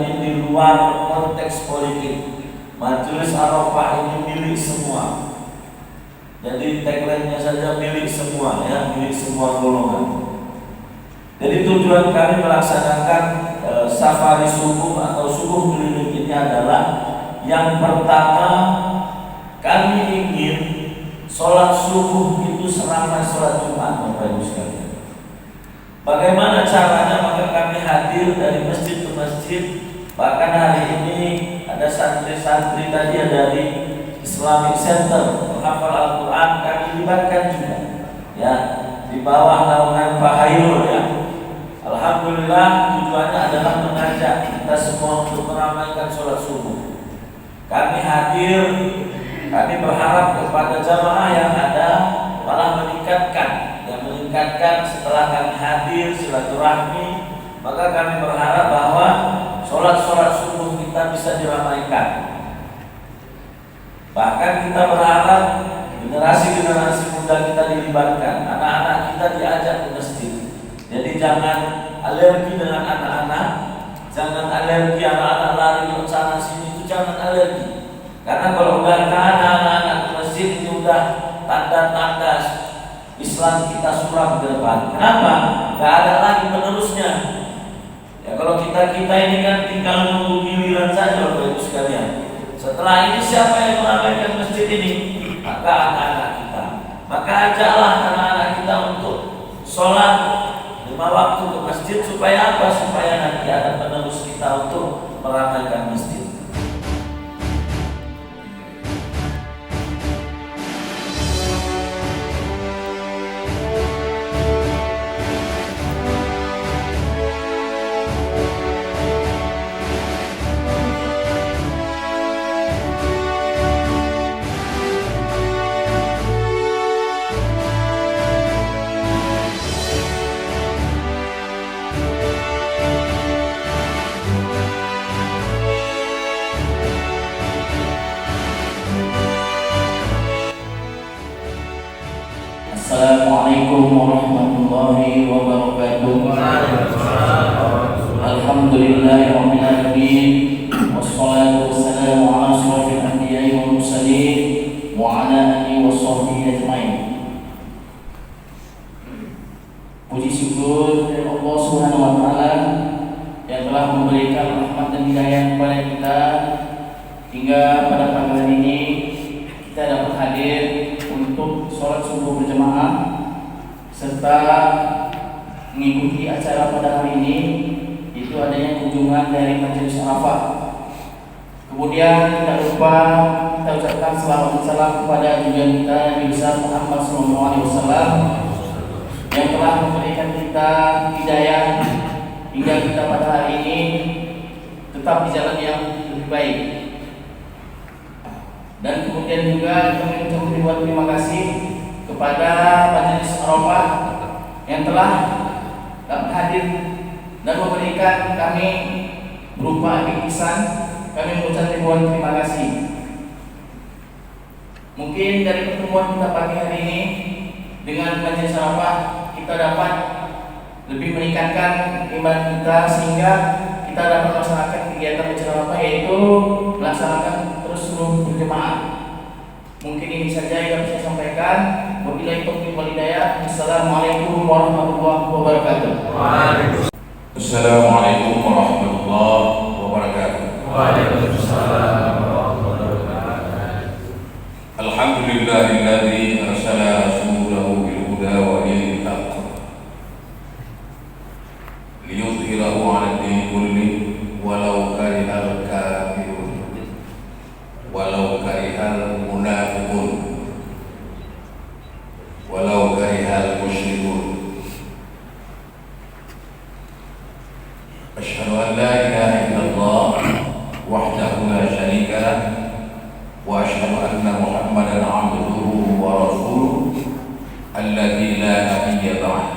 ini di luar konteks politik. Majelis Arafah ini milik semua. Jadi tagline-nya saja milik semua, ya, milik semua golongan. Jadi tujuan kami melaksanakan safari subuh atau subuh keliling ini adalah yang pertama, kami ingin sholat subuh itu seramai sholat Jumat, Bapak Ibu sekalian. Bagaimana caranya? Maka kami hadir dari masjid ke masjid. Bahkan hari ini ada santri-santri tadi dari Islamic Center menghafal Al-Quran, kami libatkan juga, ya, di bawah naungan Pak Hairul, ya. Alhamdulillah, tujuannya adalah mengajak kita semua untuk meramaikan sholat subuh. Kami hadir, kami berharap kepada jamaah yang ada malah meningkatkan setelah kami hadir silaturahmi, maka kami berharap bahwa sholat subuh kita bisa diramaikan. Bahkan kita berharap generasi muda kita dilibatkan, anak-anak kita diajak ke masjid. Jadi jangan alergi dengan anak-anak, jangan alergi anak-anak lari ke sana sini, itu jangan alergi. Karena kalau udah anak-anak ke masjid itu udah tanda-tanda Islam kita suram ke depan. Kenapa? Gak ada lagi penerusnya. Ya kalau kita ini kan tinggal nunggu giliran saja, Bapak Ibu sekalian. Setelah ini siapa yang meramaikan masjid ini? Maka anak-anak kita. Maka ajaklah anak-anak kita untuk sholat 5 waktu ke masjid. Supaya apa? Supaya nanti ada penerus kita untuk meramaikan masjid. Assalamualaikum warahmatullahi wabarakatuh. Alhamdulillahirabbil alamin, wassalatu wassalamu ala asyrofil anbiya'i wal mursalin wa ala alihi washabbihi ajmain. Puji syukur kepada Allah Subhanahu wa taala yang telah memberikan rahmat dan hidayah kepada kita hingga pada pagi hari ini kita dapat hadir untuk sholat subuh berjamaah serta mengikuti acara pada hari ini, itu adanya kunjungan dari Majelis Arafah. Kemudian tidak lupa kita ucapkan selamat dan salam kepada junjungan kita Nabi besar Muhammad SAW yang telah memberikan kita hidayah hingga kita pada hari ini tetap di jalan yang lebih baik. Dan kemudian juga kami mengucapkan terima kasih kepada Majelis Arafah yang telah hadir dan memberikan kami berupa bingkisan. Kami mengucapkan terima kasih. Mungkin dari pertemuan kita pagi hari ini dengan Majelis Arafah kita dapat lebih meningkatkan iman kita sehingga kita dapat melaksanakan kegiatan Majelis Arafah, yaitu melaksanakan terus subuh berjamaah. Mungkin ini saja yang bisa saya sampaikan. Wabillahi taufiq wal hidayah. Assalamualaikum warahmatullahi wabarakatuh. Assalamualaikum warahmatullahi wabarakatuh. Waalaikumsalam warahmatullahi wabarakatuh. Alhamdulillahilladzi arsala rasulahu bil huda wa dinil haqq liyudhhirahu 'ala ad-din kulli walau karihal kafirun walau karihal munafiqun walau karihal musyrikun. Asyhadu an la ilaha illallah wahdahu la syarika lah wa asyhadu anna Muhammadan 'abduhu wa rasuluh alladzi la nabiyya ba'd.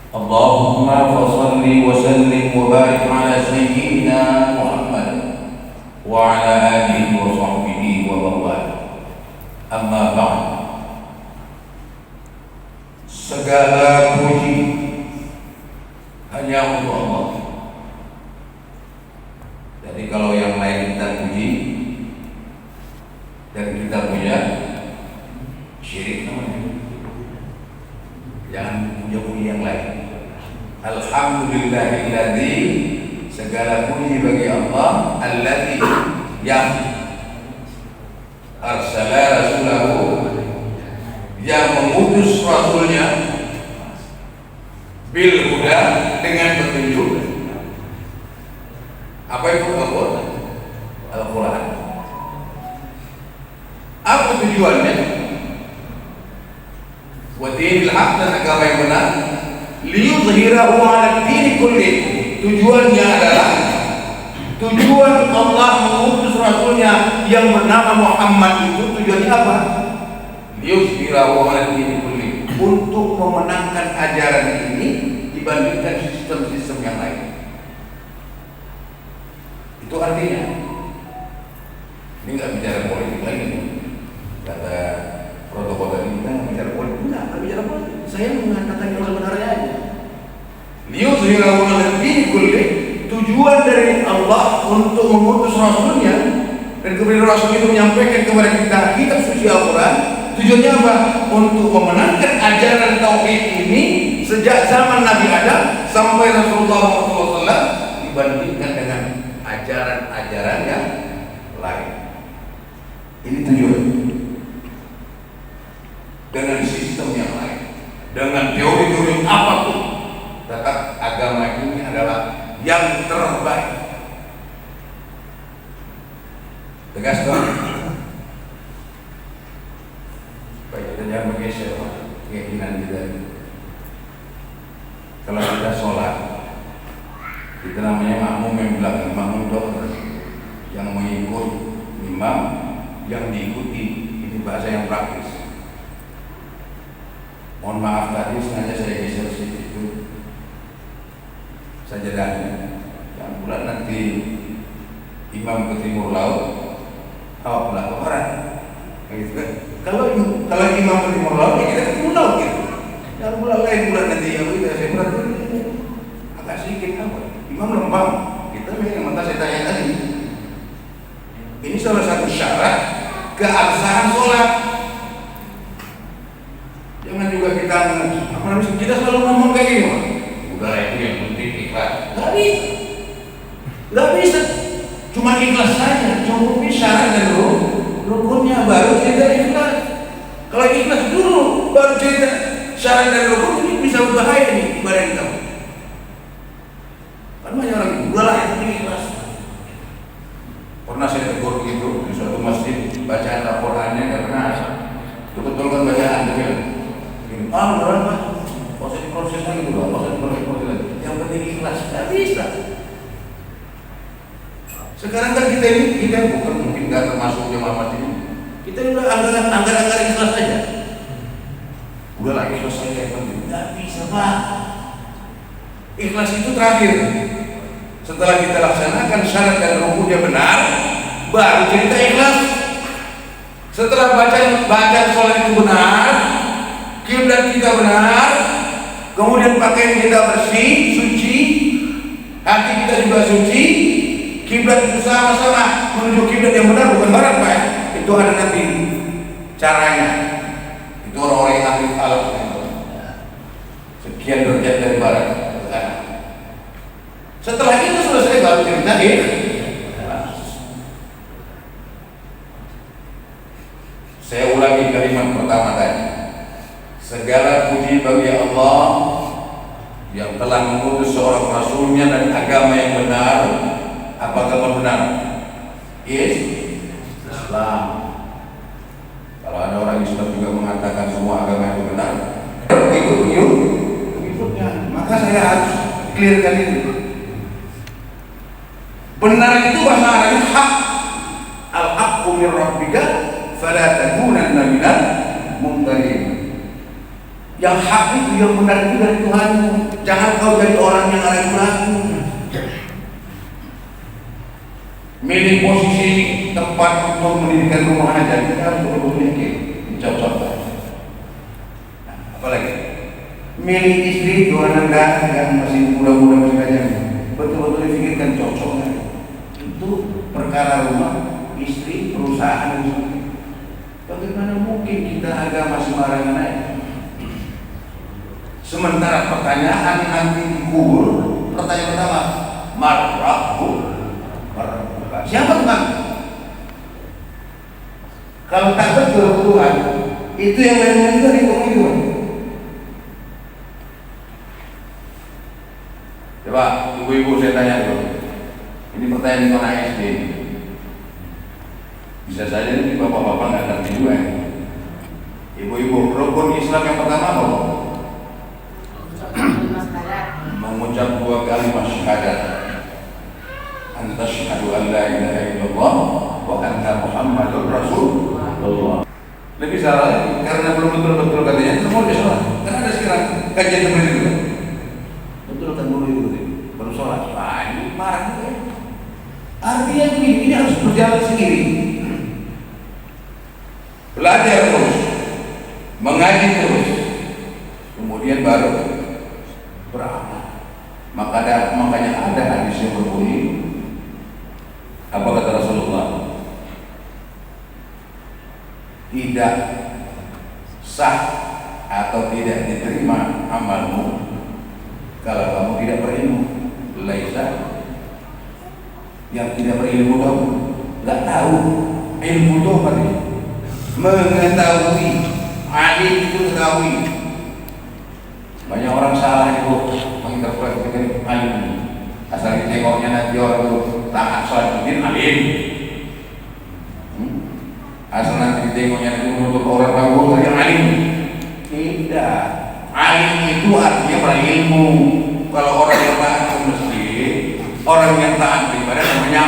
Allahumma fashalli wa sallim wa barik ala sayyidina Muhammad wa ala alihi wa sahbihi wa bawah. Amma ba'd. Segala puji hanya untuk Allah Jadi kalau yang lain kita puji dan kita punya, syirik namanya. Jangan puja-puji yang lain. Alhamdulillahilladzi, segala puji bagi Allah, alladzi, yang arsala rasulahu, yang mengutus rasulnya, bil huda, dengan petunjuk. Apa itu Al-Quran? Apa tujuannya? Wa dinil haq, dan agama yang benar. Liyudhhirahu 'ala dini kulli. Tujuannya adalah, tujuan Allah mengutus rasulnya yang bernama Muhammad itu tujuannya apa? Liyudhhirahu 'ala dini kulli, untuk memenangkan ajaran ini dibandingkan sistem-sistem yang lain. Itu artinya, ini nggak bicara politik lagi nih. Kata protokol tadi, kita nggak bicara politik, nggak bicara politik. Saya mengatakan yang sebenarnya aja. Liyudhhirahu 'ala dini kulli, tujuan dari Allah untuk mengutus rasulnya, dan kemudian rasul itu menyampaikan kepada kita kitab suci Al-Quran. Tujuannya apa? Untuk memenangkan ajaran tauhid ini sejak zaman Nabi Adam sampai Rasulullah SAW, dibandingkan dengan ajaran-ajaran yang lain. Ini tujuan. Dengan sistem yang lain, dengan teori-teori apapun, tetap agama ini adalah yang terbaik. Tegas dong. Baik, kita jangan bergeser keyakinan kita. Kalau kita sholat, kita namanya makmum yang belakang, makmum dokter yang mengikut imam, yang diikuti. Ini bahasa yang praktis. Mohon maaf tadi sengaja saya geser situ sajadahnya. Yang bulan nanti imam ke timur laut, awak belah ke barat. Gitu kan? Kalau imam ke timur laut, ya kita ke timur laut gitu. Yang bulan lain bulan nanti yang kita saya bulan agak sedikit apa? Imam lembang. Kita memang mentah saya tanya tadi. Ini salah satu syarat keabsahan sholat. Jangan juga kita selalu ngomong kayak gini, udah itu yang penting ikhlas. Gak bisa, cuma ikhlas saja. Cukup syarat dan rukunnya, baru cerita ikhlas. Kalau ikhlas dulu baru cerita syarat dan rukun, ini bisa berbahaya nih ibadah kita. Kan banyak orang udahlah yang penting ikhlas. Pernah saya tegur begitu di suatu masjid, bacaan Al-Qurannya karena betul kan bacaan betul. Berapa? Proses lagi dulu, proses lagi. Yang penting ikhlas, nggak bisa. Sekarang kan kita bukan mungkin nggak termasuk jemaah masjid ini. Kita udah anggar ikhlas saja. Udahlah ikhlas saja yang penting. Nggak bisa Pak. Ikhlas itu terakhir. Setelah kita laksanakan syarat dan rukunnya benar, baru cerita ikhlas. Setelah baca sholat itu benar, kiblat kita benar, kemudian pakaian kita bersih, suci, hati kita juga suci, kiblat itu sama-sama menuju kiblat yang benar, bukan barat Pak. Itu ada nanti caranya. Itu orang-orang yang ahli falak. Sekian derajat dari barat ke kanan. Setelah itu selesai baru cerita Saya ulangi kalimat pertama tadi. Segala puji bagi Allah yang telah mengutus seorang rasulnya dan agama yang benar. Apa agama benar? Islam. Kalau ada orang Islam juga mengatakan semua agama yang benar, ikutnya. Maka saya harus clearkan itu. Benar itu bahasa Arabnya hak. Al-haqqu min rabbika fala takunanna minal mumtarin. Yang hak itu, yang benar itu dari Tuhanmu. Jangan kau jadi orang yang ragu-ragu. Milih posisi tempat untuk mendirikan rumah aja, kita harus betul-betul yakin. Cocok. Nah, apalagi milih istri dua anak yang masih muda-muda masih kaya, betul-betul dipikirkan cocok. Itu perkara rumah, istri, perusahaan dan sebagainya. Bagaimana mungkin kita agama sembarangan aja? Sementara pertanyaan nanti dikubur, pertanyaan pertama, Marrabbu, siapa Tuhan? Kalau tak betul Tuhan, itu yang lain juga dihitung. Coba ibu-ibu saya tanya dulu. Ini pertanyaan di anak SD. Bisa saja ini bapak-bapak nggak ngerti juga ya. Ibu-ibu, rukun Islam yang pertama apa? Mengucap 2 kalimat syahadat. Anta syahadu an la ilaha illallah wa anna Muhammadur Rasulullah. Lebih salah karena belum betul-betul katanya semua dia salah. Karena ada sekarang kajian seperti itu. Betul kan dulu itu baru sholat. Wah ini marah ya. Artinya begini, ini harus berjalan sendiri. Belajar terus, mengaji terus, kemudian baru beramal. Makanya ada hadis yang berbunyi, apa kata Rasulullah? Tidak sah atau tidak diterima amalmu kalau kamu tidak berilmu. Laisa, yang tidak berilmu kamu nggak tahu ilmu itu apa nih? Mengetahui, alim itu mengetahui. Banyak orang salah itu menginterpretasikan alim. Asal ditengoknya nanti orang itu taat sholat mungkin alim. Asal nanti ditengoknya nanti menuntut orang bagus yang alim. Tidak. Alim itu artinya berilmu. Kalau orang yang taat ke masjid, orang yang taat beribadah namanya